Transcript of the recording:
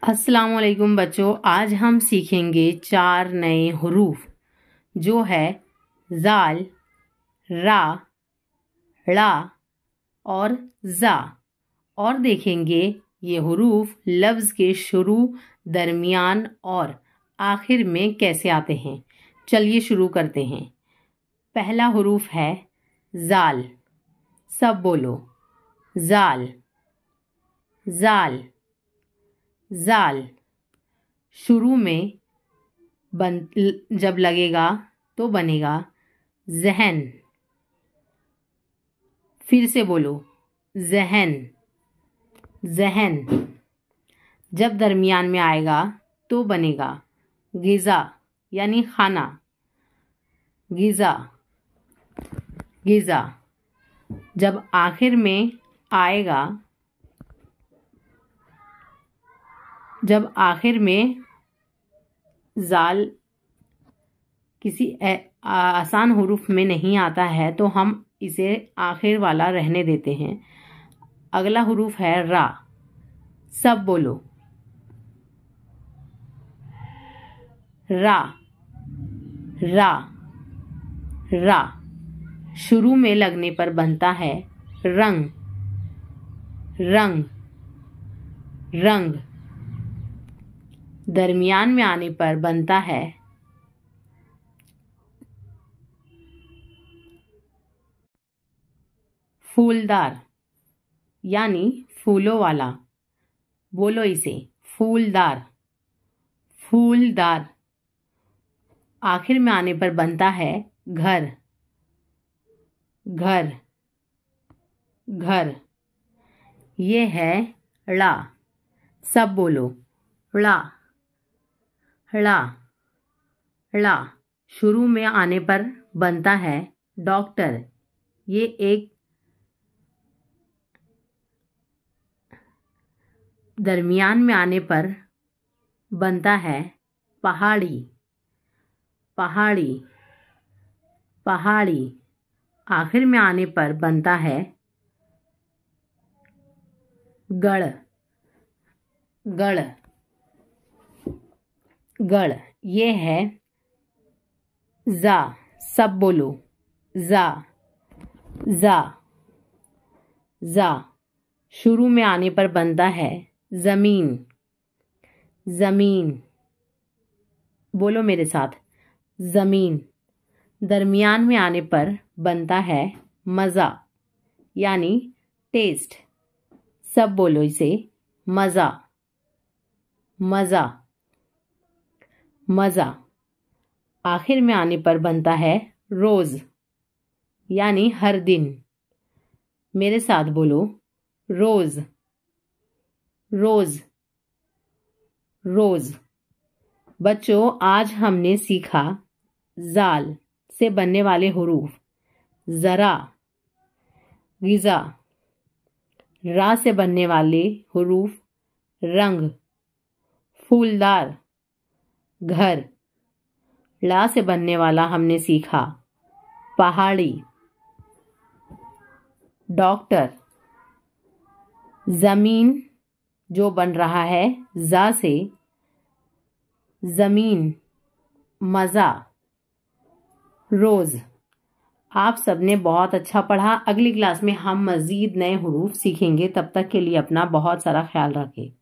अस्सलाम वालेकुम बच्चों, आज हम सीखेंगे 4 नए हरूफ जो है जाल, रा, ड़ा और जा। और देखेंगे ये हरूफ लफ्ज़ के शुरू, दरमियान और आखिर में कैसे आते हैं। चलिए शुरू करते हैं। पहला हरूफ है जाल। सब बोलो, जाल, जाल, जाल। शुरू में जब लगेगा तो बनेगा जहन। फिर से बोलो, जहन, जहन। जब दरमियान में आएगा तो बनेगा गिज़ा यानी खाना, गिज़ा, गिज़ा। जब आखिर में आएगा, जब आखिर में जाल किसी आसान हुरूफ में नहीं आता है तो हम इसे आखिर वाला रहने देते हैं। अगला हुरूफ है रा। सब बोलो, रा, रा, रा। शुरू में लगने पर बनता है रंग, रंग, रंग। दरमियान में आने पर बनता है फूलदार यानी फूलों वाला। बोलो इसे, फूलदार, फूलदार। आखिर में आने पर बनता है घर, घर, घर। ये है ड़ा। सब बोलो, ड़ा, ड़ा, ड़ा। शुरू में आने पर बनता है डॉक्टर। ये एक दरमियान में आने पर बनता है पहाड़ी, पहाड़ी, पहाड़ी। आखिर में आने पर बनता है गढ़, गढ़, गढ़। ये है जा। सब बोलो, जा, जा, जा। शुरू में आने पर बनता है जमीन, जमीन। बोलो मेरे साथ, जमीन। दरमियान में आने पर बनता है मज़ा यानी टेस्ट। सब बोलो इसे, मज़ा, मज़ा, मज़ा। आखिर में आने पर बनता है रोज़ यानी हर दिन। मेरे साथ बोलो, रोज़, रोज़, रोज़। बच्चों, आज हमने सीखा जाल से बनने वाले हुरूफ ज़रा, गिज़ा। रा से बनने वाले हुरूफ रंग, फूलदार, घर। ला से बनने वाला हमने सीखा पहाड़ी, डॉक्टर। ज़मीन जो बन रहा है जा से, ज़मीन, मज़ा, रोज़। आप सबने बहुत अच्छा पढ़ा। अगली क्लास में हम मज़ीद नए हुरूफ सीखेंगे। तब तक के लिए अपना बहुत सारा ख्याल रखें।